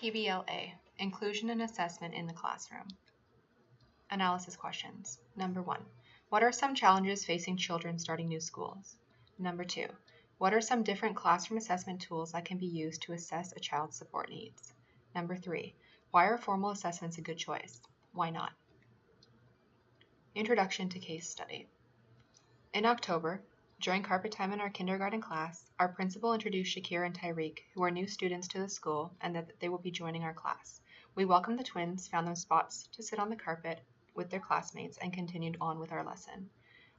PBLA, Inclusion and Assessment in the Classroom. Analysis questions. Number 1. What are some challenges facing children starting new schools? Number 2. What are some different classroom assessment tools that can be used to assess a child's support needs? Number 3. Why are formal assessments a good choice? Why not? Introduction to Case Study. In October, during carpet time in our kindergarten class, our principal introduced Shakira and Tyreek, who are new students to the school, and that they will be joining our class. We welcomed the twins, found them spots to sit on the carpet with their classmates, and continued on with our lesson.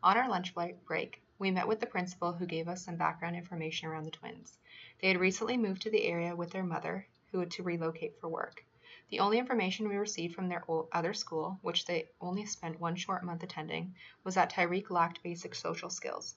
On our lunch break, we met with the principal, who gave us some background information around the twins. They had recently moved to the area with their mother, who had to relocate for work. The only information we received from their other school, which they only spent one short month attending, was that Tyreek lacked basic social skills.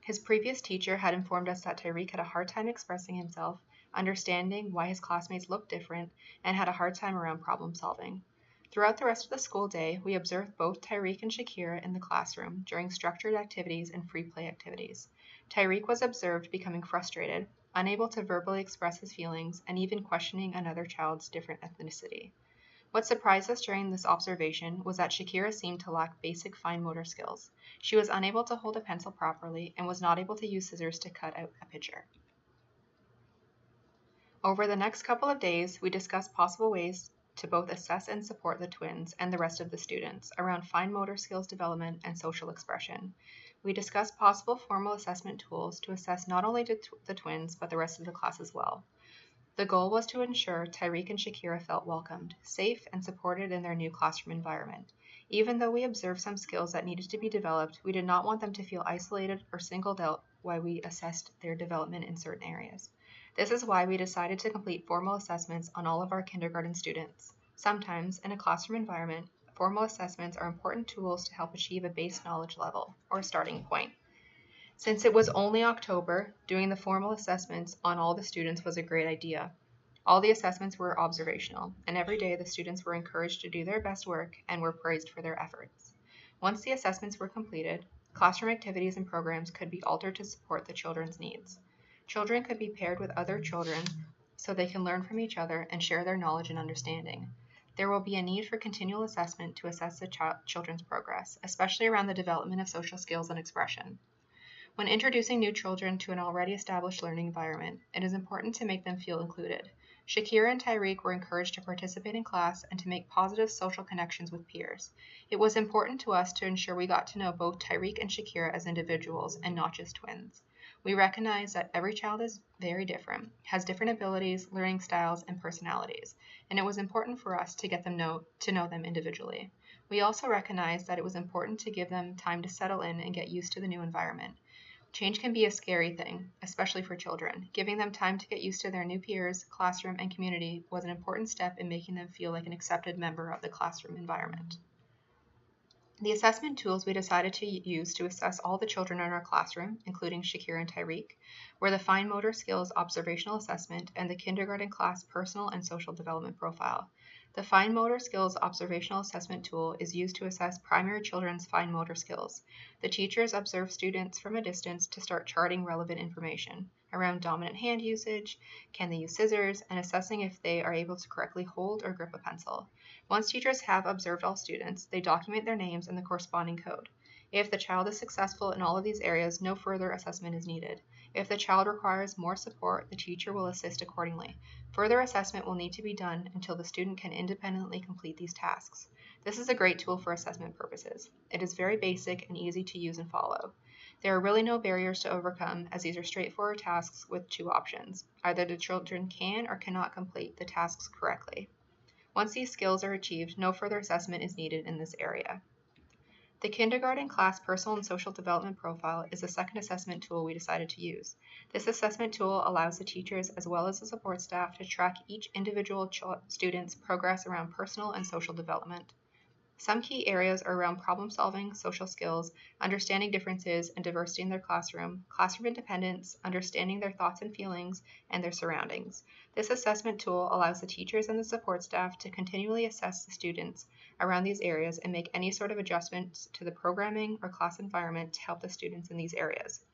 His previous teacher had informed us that Tyreek had a hard time expressing himself, understanding why his classmates looked different, and had a hard time around problem solving. Throughout the rest of the school day, we observed both Tyreek and Shakira in the classroom during structured activities and free play activities. Tyreek was observed becoming frustrated, unable to verbally express his feelings, and even questioning another child's different ethnicity. What surprised us during this observation was that Shakira seemed to lack basic fine motor skills. She was unable to hold a pencil properly and was not able to use scissors to cut out a picture. Over the next couple of days, we discussed possible ways to both assess and support the twins and the rest of the students around fine motor skills development and social expression. We discussed possible formal assessment tools to assess not only the twins, but the rest of the class as well. The goal was to ensure Tyreek and Shakira felt welcomed, safe, and supported in their new classroom environment. Even though we observed some skills that needed to be developed, we did not want them to feel isolated or singled out while we assessed their development in certain areas. This is why we decided to complete formal assessments on all of our kindergarten students. Sometimes, in a classroom environment, formal assessments are important tools to help achieve a base knowledge level, or starting point. Since it was only October, doing the formal assessments on all the students was a great idea. All the assessments were observational, and every day the students were encouraged to do their best work and were praised for their efforts. Once the assessments were completed, classroom activities and programs could be altered to support the children's needs. Children could be paired with other children so they can learn from each other and share their knowledge and understanding. There will be a need for continual assessment to assess the children's progress, especially around the development of social skills and expression. When introducing new children to an already established learning environment, it is important to make them feel included. Shakira and Tyreek were encouraged to participate in class and to make positive social connections with peers. It was important to us to ensure we got to know both Tyreek and Shakira as individuals and not just twins. We recognize that every child is very different, has different abilities, learning styles, and personalities, and it was important for us to get them to know them individually. We also recognized that it was important to give them time to settle in and get used to the new environment. Change can be a scary thing, especially for children. Giving them time to get used to their new peers, classroom, and community was an important step in making them feel like an accepted member of the classroom environment. The assessment tools we decided to use to assess all the children in our classroom, including Shakira and Tyreek, were the Fine Motor Skills Observational Assessment and the Kindergarten Class Personal and Social Development Profile. The Fine Motor Skills Observational Assessment tool is used to assess primary children's fine motor skills. The teachers observe students from a distance to start charting relevant information around dominant hand usage, can they use scissors, and assessing if they are able to correctly hold or grip a pencil. Once teachers have observed all students, they document their names and the corresponding code. If the child is successful in all of these areas, no further assessment is needed. If the child requires more support, the teacher will assist accordingly. Further assessment will need to be done until the student can independently complete these tasks. This is a great tool for assessment purposes. It is very basic and easy to use and follow. There are really no barriers to overcome, as these are straightforward tasks with two options. Either the children can or cannot complete the tasks correctly. Once these skills are achieved, no further assessment is needed in this area. The Kindergarten Class Personal and Social Development Profile is the second assessment tool we decided to use. This assessment tool allows the teachers as well as the support staff to track each individual student's progress around personal and social development. Some key areas are around problem solving, social skills, understanding differences and diversity in their classroom independence, understanding their thoughts and feelings, and their surroundings. This assessment tool allows the teachers and the support staff to continually assess the students around these areas and make any sort of adjustments to the programming or class environment to help the students in these areas.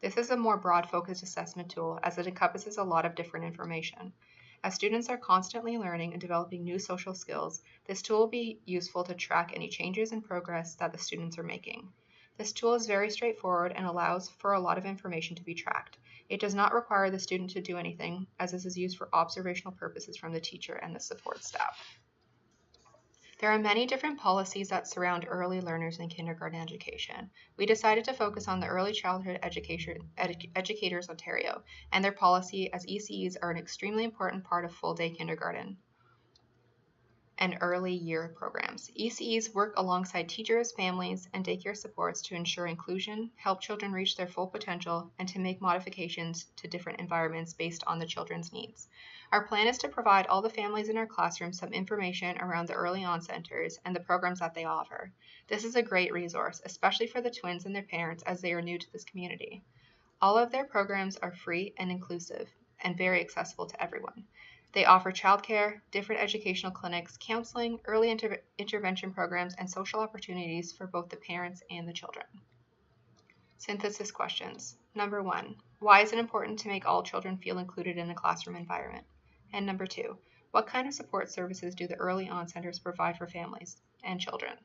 This is a more broad focused assessment tool as it encompasses a lot of different information. As students are constantly learning and developing new social skills, this tool will be useful to track any changes in progress that the students are making. This tool is very straightforward and allows for a lot of information to be tracked. It does not require the student to do anything, as this is used for observational purposes from the teacher and the support staff. There are many different policies that surround early learners in kindergarten education. We decided to focus on the Early Childhood Educators Ontario and their policy, as ECEs are an extremely important part of full-day kindergarten and early year programs. ECEs work alongside teachers, families, and daycare supports to ensure inclusion, help children reach their full potential, and to make modifications to different environments based on the children's needs. Our plan is to provide all the families in our classroom some information around the Early On Centers and the programs that they offer. This is a great resource, especially for the twins and their parents, as they are new to this community. All of their programs are free and inclusive and very accessible to everyone. They offer childcare, different educational clinics, counseling, early intervention programs, and social opportunities for both the parents and the children. Synthesis questions. Number 1, why is it important to make all children feel included in a classroom environment? And number 2, what kind of support services do the Early On Centers provide for families and children?